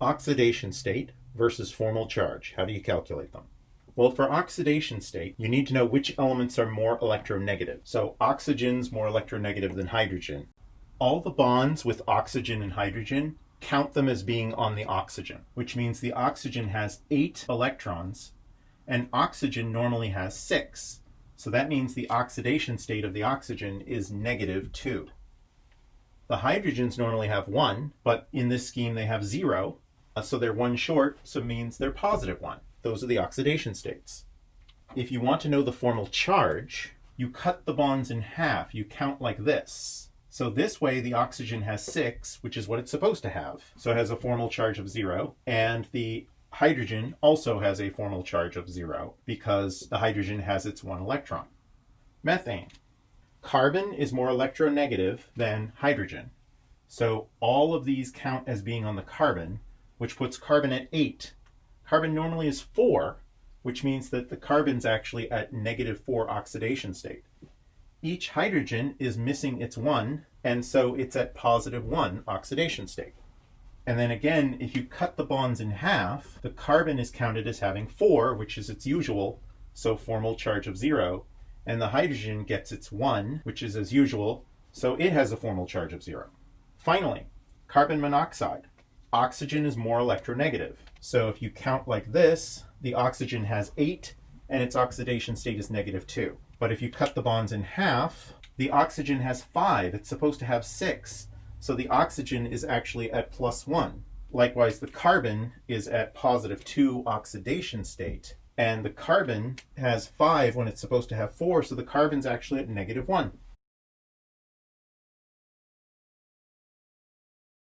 Oxidation state versus formal charge. How do you calculate them? Well, for oxidation state, you need to know which elements are more electronegative. So oxygen's more electronegative than hydrogen. All the bonds with oxygen and hydrogen, count them as being on the oxygen, which means the oxygen has 8 electrons and oxygen normally has 6. So that means the oxidation state of the oxygen is -2. The hydrogens normally have 1, but in this scheme they have 0. So they're 1 short, so it means they're +1. Those are the oxidation states. If you want to know the formal charge, you cut the bonds in half. You count like this. So this way the oxygen has 6, which is what it's supposed to have. So it has a formal charge of 0, and the hydrogen also has a formal charge of 0 because the hydrogen has its 1 electron. Methane. Carbon is more electronegative than hydrogen. So all of these count as being on the carbon, which puts carbon at 8. Carbon normally is 4, which means that the carbon's actually at -4 oxidation state. Each hydrogen is missing its 1, and so it's at +1 oxidation state. And then again, if you cut the bonds in half, the carbon is counted as having 4, which is its usual, so formal charge of 0, and the hydrogen gets its 1, which is as usual, so it has a formal charge of 0. Finally, carbon monoxide. Oxygen is more electronegative. So if you count like this, the oxygen has 8 and its oxidation state is -2. But if you cut the bonds in half, the oxygen has 5. It's supposed to have 6. So the oxygen is actually at +1. Likewise, the carbon is at +2 oxidation state. And the carbon has 5 when it's supposed to have 4, so the carbon's actually at -1.